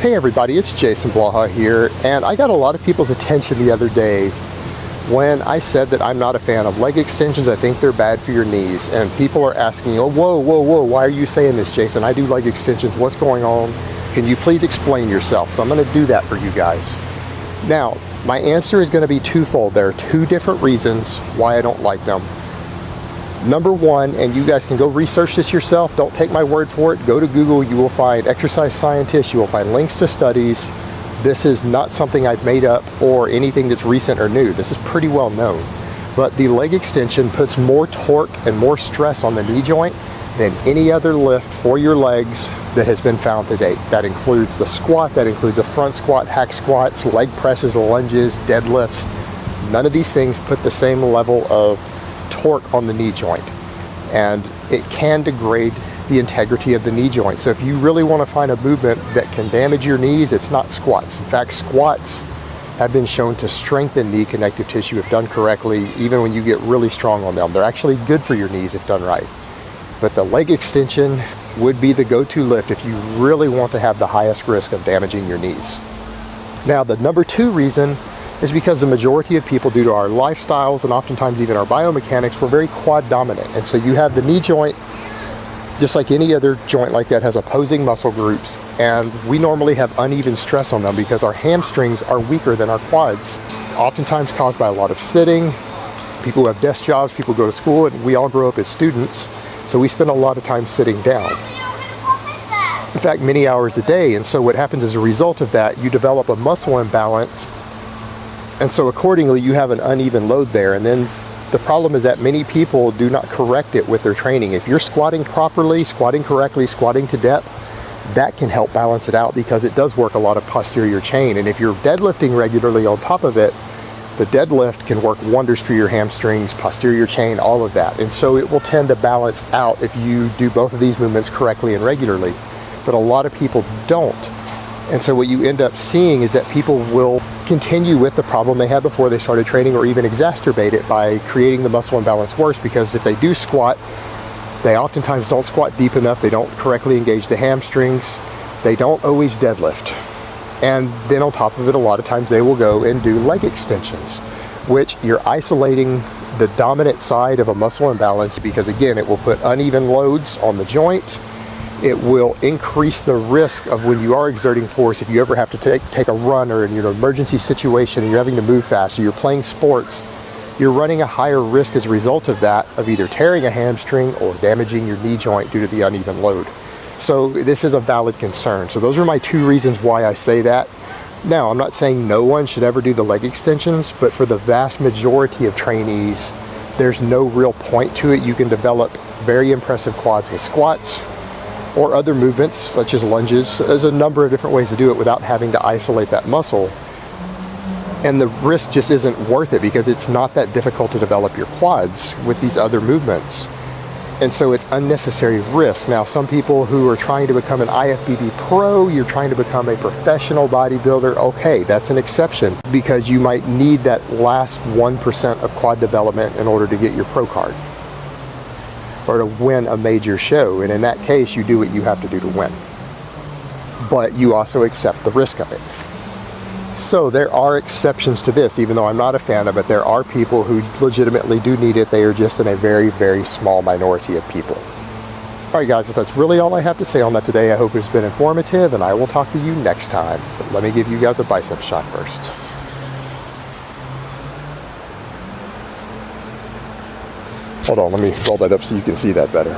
Hey everybody, it's Jason Blaha here, and I got a lot of people's attention the other day when I said that I'm not a fan of leg extensions. I think they're bad for your knees, and people are asking, oh, whoa, why are you saying this, Jason? I do leg extensions, what's going on? Can you please explain yourself? So I'm going to do that for you guys. Now, my answer is going to be twofold. There are two different reasons why I don't like them. Number one, and you guys can go research this yourself, don't take my word for it, go to Google, you will find exercise scientists, you will find links to studies. This is not something I've made up or anything that's recent or new. This is pretty well known. But the leg extension puts more torque and more stress on the knee joint than any other lift for your legs that has been found to date. That includes the squat, that includes a front squat, hack squats, leg presses, lunges, deadlifts. None of these things put the same level of torque on the knee joint, and it can degrade the integrity of the knee joint. So if you really want to find a movement that can damage your knees, it's not squats. In fact, squats have been shown to strengthen knee connective tissue if done correctly, even when you get really strong on them. They're actually good for your knees if done right. But the leg extension would be the go-to lift if you really want to have the highest risk of damaging your knees. Now, the number two reason is because the majority of people, due to our lifestyles and oftentimes even our biomechanics, we're very quad dominant. And so you have the knee joint, just like any other joint like that, has opposing muscle groups, and we normally have uneven stress on them because our hamstrings are weaker than our quads, oftentimes caused by a lot of sitting. People who have desk jobs, people who go to school, and we all grow up as students, so we spend a lot of time sitting down. In fact, many hours a day. And so what happens as a result of that, you develop a muscle imbalance. And so accordingly, you have an uneven load there. And then the problem is that many people do not correct it with their training. If you're squatting properly, squatting correctly, squatting to depth, that can help balance it out because it does work a lot of posterior chain. And if you're deadlifting regularly on top of it, the deadlift can work wonders for your hamstrings, posterior chain, all of that. And so it will tend to balance out if you do both of these movements correctly and regularly. But a lot of people don't. And so what you end up seeing is that people will continue with the problem they had before they started training, or even exacerbate it by creating the muscle imbalance worse, because if they do squat, they oftentimes don't squat deep enough, they don't correctly engage the hamstrings, they don't always deadlift. And then on top of it, a lot of times they will go and do leg extensions, which you're isolating the dominant side of a muscle imbalance, because again, it will put uneven loads on the joint. It will increase the risk of when you are exerting force, if you ever have to take a run or in an emergency situation and you're having to move fast, or you're playing sports, you're running a higher risk as a result of that, of either tearing a hamstring or damaging your knee joint due to the uneven load. So this is a valid concern. So those are my two reasons why I say that. Now, I'm not saying no one should ever do the leg extensions, but for the vast majority of trainees, there's no real point to it. You can develop very impressive quads with squats or other movements such as lunges. There's a number of different ways to do it without having to isolate that muscle. And the risk just isn't worth it because it's not that difficult to develop your quads with these other movements. And so it's unnecessary risk. Now, some people who are trying to become an IFBB pro, you're trying to become a professional bodybuilder, okay, that's an exception because you might need that last 1% of quad development in order to get your pro card, or to win a major show. And in that case, you do what you have to do to win. But you also accept the risk of it. So there are exceptions to this, even though I'm not a fan of it. There are people who legitimately do need it. They are just in a very, very small minority of people. All right, guys, that's really all I have to say on that today. I hope it's been informative, and I will talk to you next time. But let me give you guys a bicep shot first. Hold on, let me roll that up so you can see that better.